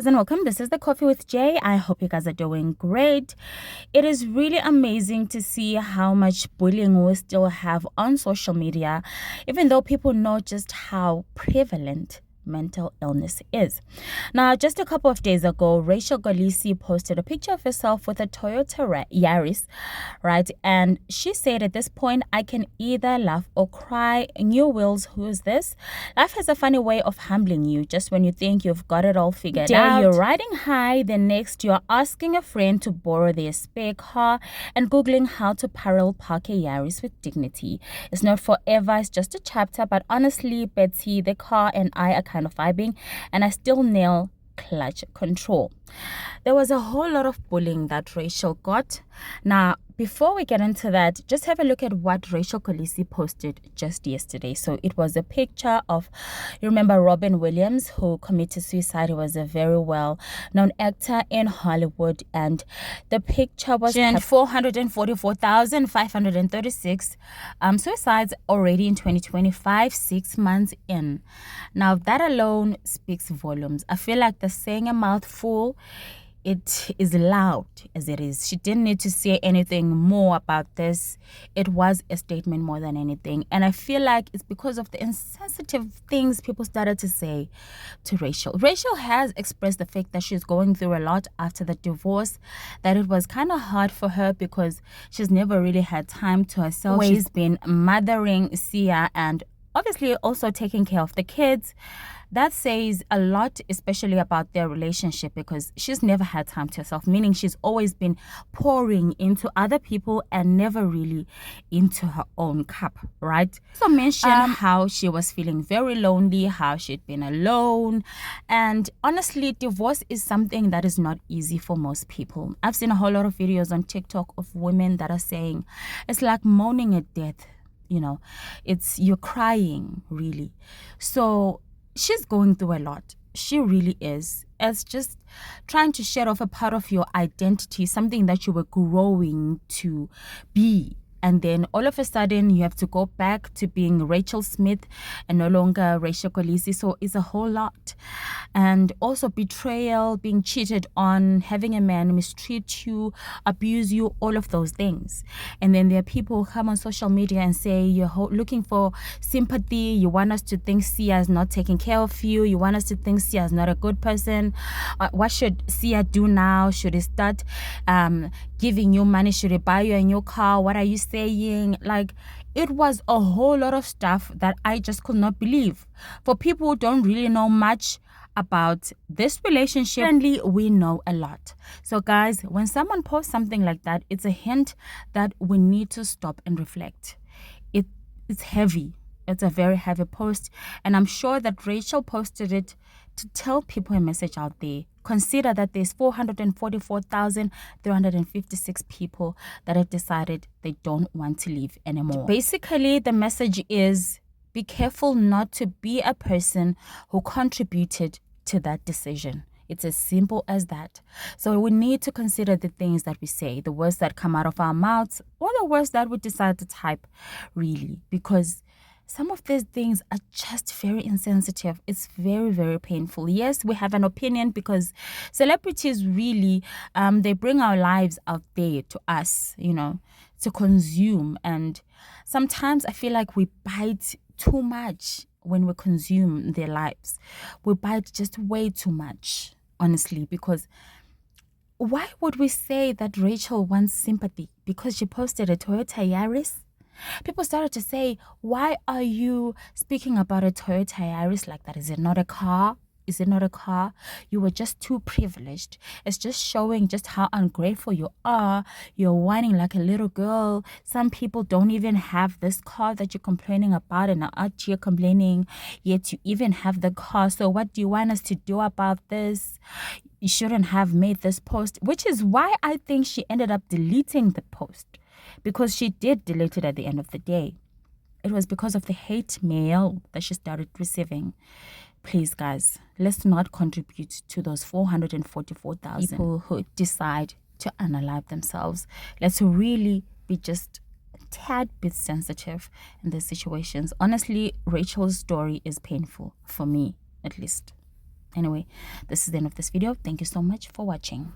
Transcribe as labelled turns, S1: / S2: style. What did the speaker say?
S1: And welcome. This is the Coffee with Jay. I hope you guys are doing great. It is really amazing to see how much bullying we still have on social media, even though people know just how prevalent mental illness is. Now, just a couple of days ago, Rachel Kolisi posted a picture of herself with a Toyota Yaris, right? And she said, at this point, I can either laugh or cry. New Wheels, who's this? Life has a funny way of humbling you. Just when you think you've got it all figured out, you're riding high, then next you're asking a friend to borrow their spare car and Googling how to parallel park a Yaris with dignity. It's not forever, it's just a chapter, but honestly, Betsy, the car and I are kind of vibing, and I still nail clutch control. There was a whole lot of bullying that Rachel got. Now, before we get into that, just have a look at what Rachel Kolisi posted just yesterday. So it was a picture of, you remember Robin Williams, who committed suicide. He was a very well-known actor in Hollywood. And the picture was 444,536 suicides already in 2025, 6 months in. Now, that alone speaks volumes. I feel like they're saying a mouthful. It is loud as it is. She didn't need to say anything more about this. It was a statement more than anything. And I feel like it's because of the insensitive things people started to say to Rachel. Rachel has expressed the fact that she's going through a lot after the divorce, that it was kind of hard for her because she's never really had time to herself. She's been mothering Sia and obviously also taking care of the kids. That says a lot, especially about their relationship, because she's never had time to herself, meaning she's always been pouring into other people and never really into her own cup, right? So mentioned how she was feeling very lonely, how she'd been alone. And honestly, divorce is something that is not easy for most people. I've seen a whole lot of videos on TikTok of women that are saying it's like moaning at death. You're crying, really. So she's going through a lot. She really is. It's just trying to shed off a part of your identity, something that you were growing to be. And then all of a sudden, you have to go back to being Rachel Smith and no longer Rachel Kolisi. So it's a whole lot. And also betrayal, being cheated on, having a man mistreat you, abuse you, all of those things. And then there are people who come on social media and say, you're looking for sympathy. You want us to think Sia is not taking care of you. You want us to think Sia is not a good person. What should Sia do now? Should he start giving you money? Should he buy you a new car? What are you saying? Like, it was a whole lot of stuff that I just could not believe. For people who don't really know much about this relationship, apparently we know a lot. So guys, when someone posts something like that, it's a hint that we need to stop and reflect. It's heavy. It's a very heavy post, and I'm sure that Rachel posted it to tell people a message out there. Consider that there's 444,356 people that have decided they don't want to live anymore. Basically, the message is, be careful not to be a person who contributed to that decision. It's as simple as that. So we need to consider the things that we say, the words that come out of our mouths, or the words that we decide to type, really, because some of these things are just very insensitive. It's very, very painful. Yes, we have an opinion because celebrities really, they bring our lives out there to us, to consume. And sometimes I feel like we bite too much when we consume their lives. We bite just way too much, honestly, because why would we say that Rachel wants sympathy? Because she posted a Toyota Yaris? People started to say, why are you speaking about a Toyota Yaris like that? Is it not a car? Is it not a car? You were just too privileged. It's just showing just how ungrateful you are. You're whining like a little girl. Some people don't even have this car that you're complaining about and are out here complaining, yet you even have the car. So what do you want us to do about this? You shouldn't have made this post, which is why I think she ended up deleting the post. Because she did delete it at the end of the day. It was because of the hate mail that she started receiving. Please, guys, let's not contribute to those 444,000 people who decide to unalive themselves. Let's really be just a tad bit sensitive in these situations. Honestly, Rachel's story is painful, for me at least. Anyway, this is the end of this video. Thank you so much for watching.